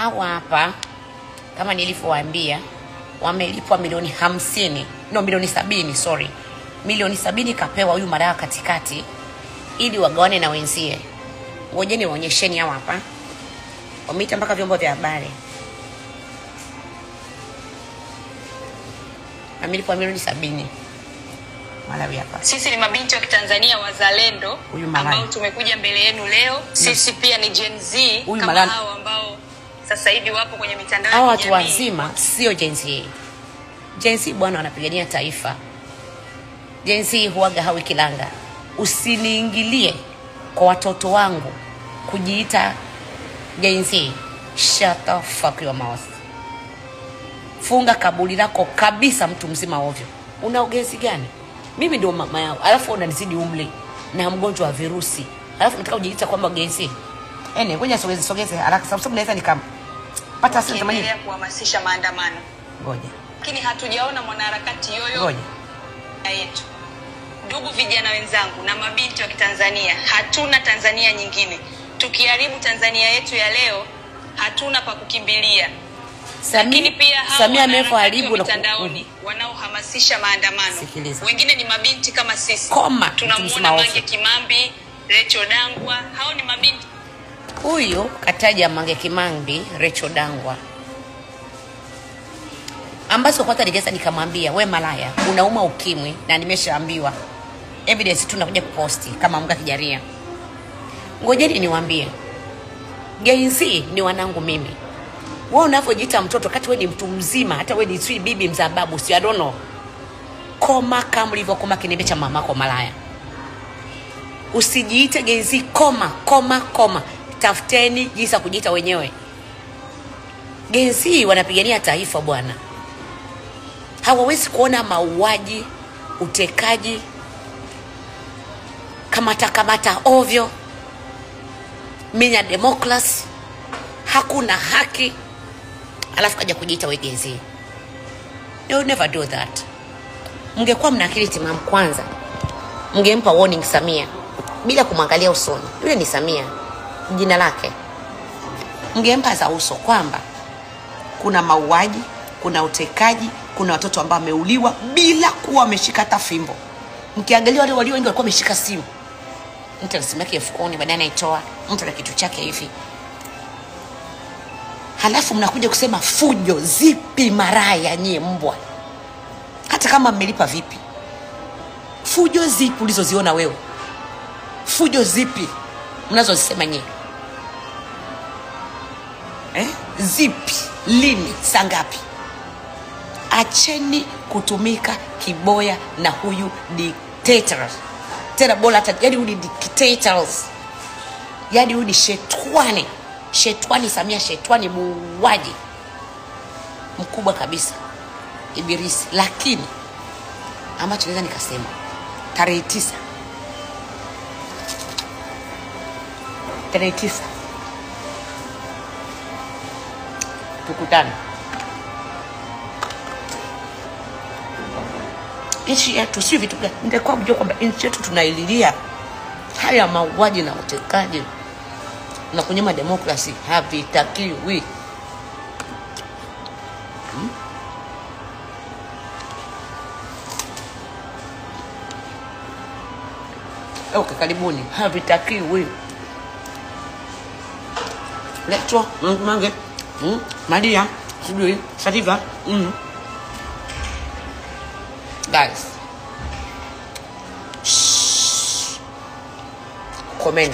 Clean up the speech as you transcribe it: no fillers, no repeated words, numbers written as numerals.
hawa hapa kama nilivyowaambia wamelipwa milioni 50, no milioni 70, sorry. Milioni 70 kapewa huyu Malaya katikati ili wagawane na wenzie. Ngojeni waonyesheni hawa hapa. Wameita mpaka vyombo vya habari. Amelipwa milioni 70. Malawi hapa. Sisi ni mabinti wa Kitanzania wazalendo ambao tumekuja mbele yenu leo. Sisi pia ni Gen Z kama hao ambao sasa hivi wapo kwenye mitandao ya kijamii. Watu wazima sio Gen Z. Gen Z bwana wanapigania taifa. Gen Z huaga hawi kilanga. Usiniingilie kwa watoto wangu kujiita Gen Z. Shut the fuck your mouth. Funga kaburi lako kabisa, mtu mzima ovyo. Una ugezi gani? Mimi ndio mama yao. Alafu unanizidi umri na mgonjwa wa virusi. Alafu nataka ujiita kwamba Gen Z. Ngoja sogeze haraka sababu naweza pata sasa tamani ya kuhamasisha maandamano. Ngoja. Lakini hatujaona mwanaharakati yoyo yetu. Ndugu vijana wenzangu na mabinti wa Kitanzania, hatuna Tanzania nyingine. Tukiharibu Tanzania yetu ya leo, hatuna pa kukimbilia. Lakini pia Samia ameharibu na mitandaoni wanaohamasisha maandamano. Wengine ni mabinti kama sisi. Tunamuona Mange Kimambi, Rachel Dangwa, hao ni mabinti. Huyo kataja Mange Kimambi, Rachel Dangwa. Ambazo kwa hata nigeza nikamwambia, we Malaya, unauma ukimwi na nimeshaambiwa. Evidence tunakuja kuposti kama mga kijaria. Ngojeni niwaambie. Gen Z ni wanangu mimi. Wewe unavyojiita mtoto kati wewe ni mtu mzima, hata wewe ni sweet bibi mzababu, si I don't know. Koma kama ulivyokoma kinebe cha mamako Malaya. Usijiite Gen Z, koma. Tafuteni jinsi ya kujiita wenyewe. Gen Z wanapigania taifa bwana. Hawawezi kuona mauaji, utekaji, kamata ovyo, minya democracy, hakuna haki, alafu kaja kujiita we Gen Z. You will never do that. Mngekuwa mna akili timamu kwanza, mngempa warning Samia bila kumwangalia usoni. Yule ni Samia, jina lake. Mngempa za uso kwamba kuna mauaji, kuna utekaji, kuna watoto ambao wameuliwa bila kuwa wameshika hata fimbo. Mkiangalia wale walio wengi walikuwa wameshika simu. Mtu anasimaki mfukoni baadaye anaitoa, mtu na kitu chake hivi. Halafu mnakuja kusema fujo zipi Maraya nyie mbwa? Hata kama mmelipa vipi? Fujo zipi ulizoziona wewe? Fujo zipi mnazozisema nyie? Zipi? Lini? Sangapi? Acheni kutumika kiboya na huyu dictator. Tena bola hata yani huyu dictators. Yani huyu shetwani. Shetwani Samia, shetwani muuaji mkubwa kabisa. Ibilisi. Lakini ambacho naweza nikasema tarehe 9 tukutane. Nchi yetu si vitu gani? Ningekuwa mjua kwamba nchi yetu tunaililia haya mauaji na utekaji na kunyima demokrasi havitakiwi. Okay, karibuni. Havitakiwi. Let's Mange. Maria, sijui, Sativa. Guys. Comment.